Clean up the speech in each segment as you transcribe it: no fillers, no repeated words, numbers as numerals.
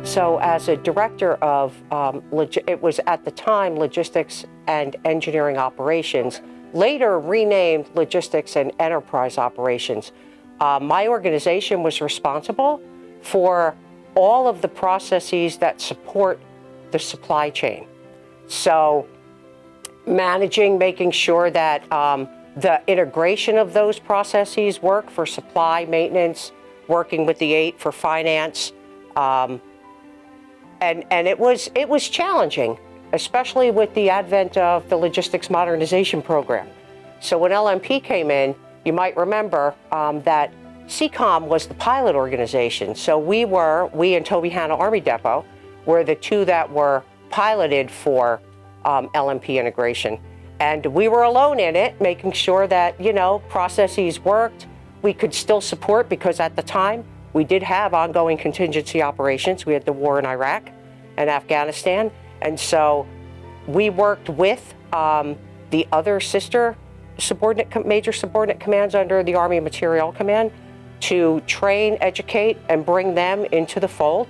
So as a director of, it was at the time Logistics and Engineering Operations, later renamed Logistics and Enterprise Operations, my organization was responsible for all of the processes that support the supply chain. So managing, making sure that the integration of those processes work for supply, maintenance, working with the 8 for finance. And it was challenging, especially with the advent of the Logistics Modernization Program. So when LMP came in, you might remember that CCOM was the pilot organization. So we and Toby Hanna Army Depot were the two that were piloted for LMP integration. And we were alone in it, making sure that, processes worked. We could still support, because at the time, we did have ongoing contingency operations. We had the war in Iraq and Afghanistan. And so we worked with the other major subordinate commands under the Army Materiel Command to train, educate, and bring them into the fold.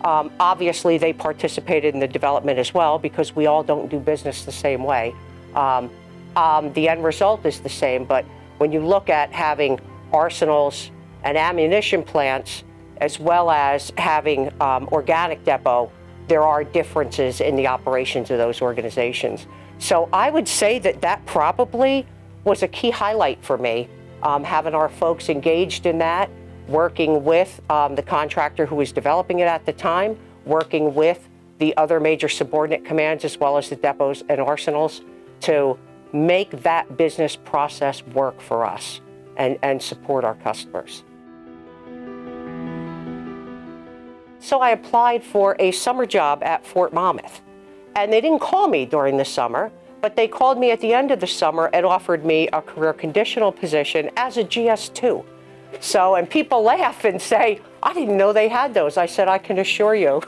Obviously, they participated in the development as well, because we all don't do business the same way. The end result is the same, but when you look at having arsenals and ammunition plants, as well as having organic depot, there are differences in the operations of those organizations. So I would say that probably was a key highlight for me, having our folks engaged in that, working with the contractor who was developing it at the time, working with the other major subordinate commands, as well as the depots and arsenals, to make that business process work for us and support our customers. So I applied for a summer job at Fort Monmouth, and they didn't call me during the summer, but they called me at the end of the summer and offered me a career conditional position as a GS2. So, and people laugh and say, I didn't know they had those. I said, I can assure you,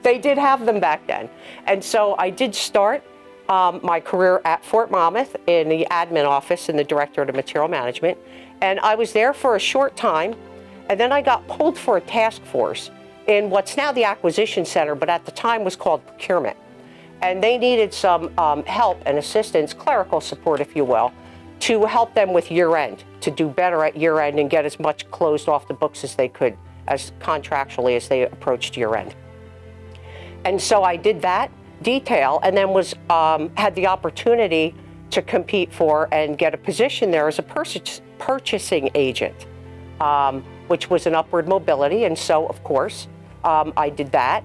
they did have them back then. And so I did start my career at Fort Monmouth in the admin office in the Directorate of Material Management. And I was there for a short time. And then I got pulled for a task force in what's now the Acquisition Center, but at the time was called procurement. And they needed some help and assistance, clerical support, if you will, to help them with year end, to do better at year end and get as much closed off the books as they could, as contractually as they approached year end. And so I did that detail, and then had the opportunity to compete for and get a position there as a purchasing agent, which was an upward mobility. And so, of course, I did that.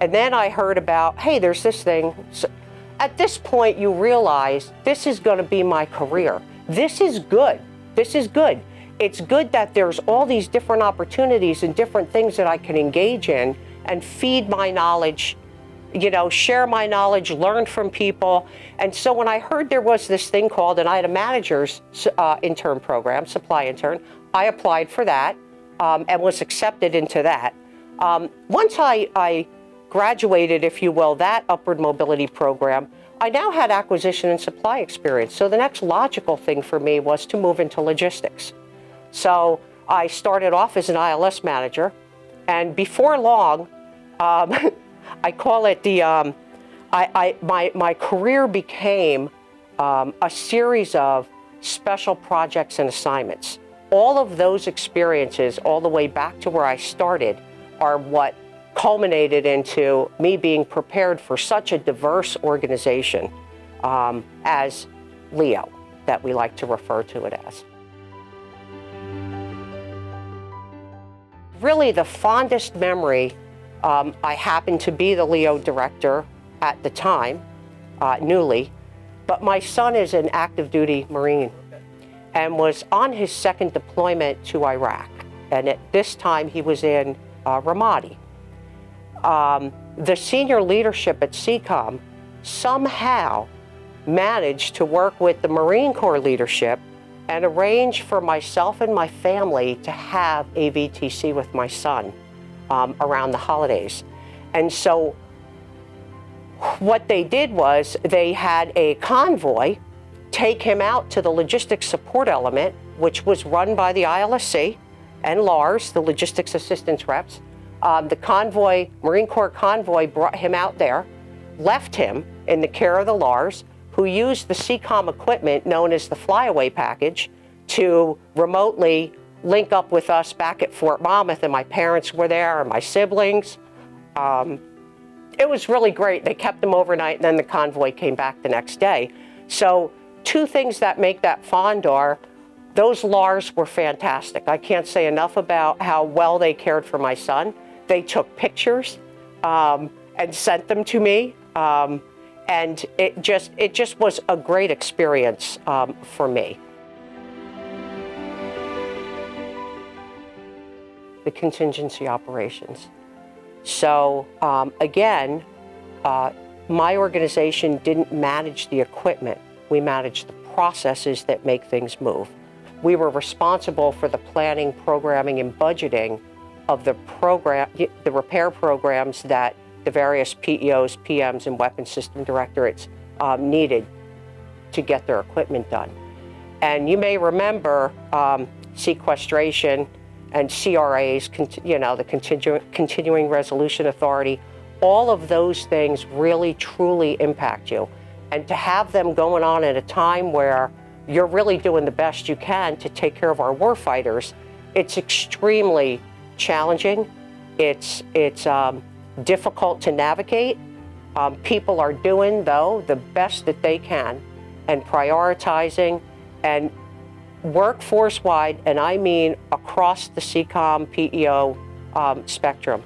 And then I heard about, hey, there's this thing. So at this point, you realize this is going to be my career. This is good. This is good. It's good that there's all these different opportunities and different things that I can engage in and feed my knowledge, share my knowledge, learn from people. And so when I heard there was this thing called, and I had a manager's intern program, supply intern, I applied for that and was accepted into that. Once I graduated, if you will, that upward mobility program, I now had acquisition and supply experience. So the next logical thing for me was to move into logistics. So I started off as an ILS manager, and before long, I call it my career became a series of special projects and assignments. All of those experiences, all the way back to where I started, are what culminated into me being prepared for such a diverse organization as LEO, that we like to refer to it as. Really, the fondest memory, I happened to be the LEO director at the time, newly, but my son is an active duty Marine and was on his second deployment to Iraq. And at this time, he was in Ramadi. The senior leadership at CCOM somehow managed to work with the Marine Corps leadership and arrange for myself and my family to have a VTC with my son around the holidays. And so what they did was they had a convoy take him out to the logistics support element, which was run by the ILSC and LARS, the logistics assistance reps, The convoy, Marine Corps convoy, brought him out there, left him in the care of the LARS, who used the CCOM equipment known as the flyaway package to remotely link up with us back at Fort Monmouth, and my parents were there and my siblings. It was really great. They kept them overnight, and then the convoy came back the next day. So 2 things that make that fond are, those LARS were fantastic. I can't say enough about how well they cared for my son. They took pictures and sent them to me. And it just was a great experience for me. The contingency operations. So again, my organization didn't manage the equipment. We managed the processes that make things move. We were responsible for the planning, programming, and budgeting of the repair programs that the various PEOs, PMs, and weapons system directorates needed to get their equipment done. And you may remember sequestration and CRAs, the Continuing Resolution Authority. All of those things really, truly impact you. And to have them going on at a time where you're really doing the best you can to take care of our warfighters, it's extremely challenging. It's difficult to navigate. People are doing, though, the best that they can and prioritizing, and workforce-wide, and I mean across the CCOM PEO spectrum,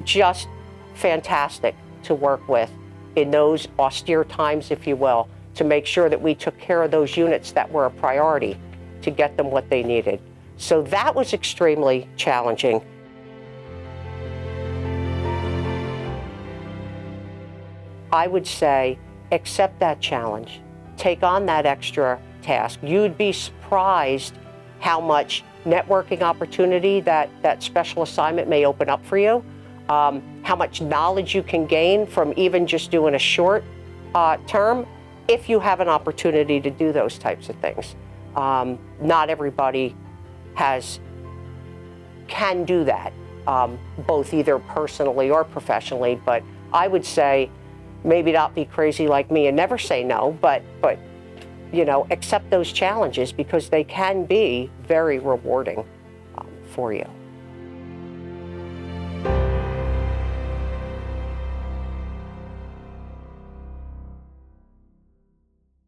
just fantastic to work with in those austere times, if you will, to make sure that we took care of those units that were a priority to get them what they needed. So that was extremely challenging. I would say, accept that challenge. Take on that extra task. You'd be surprised how much networking opportunity that special assignment may open up for you, how much knowledge you can gain from even just doing a short term, if you have an opportunity to do those types of things. Not everybody can do that, both either personally or professionally, but I would say maybe not be crazy like me and never say no, but accept those challenges because they can be very rewarding for you.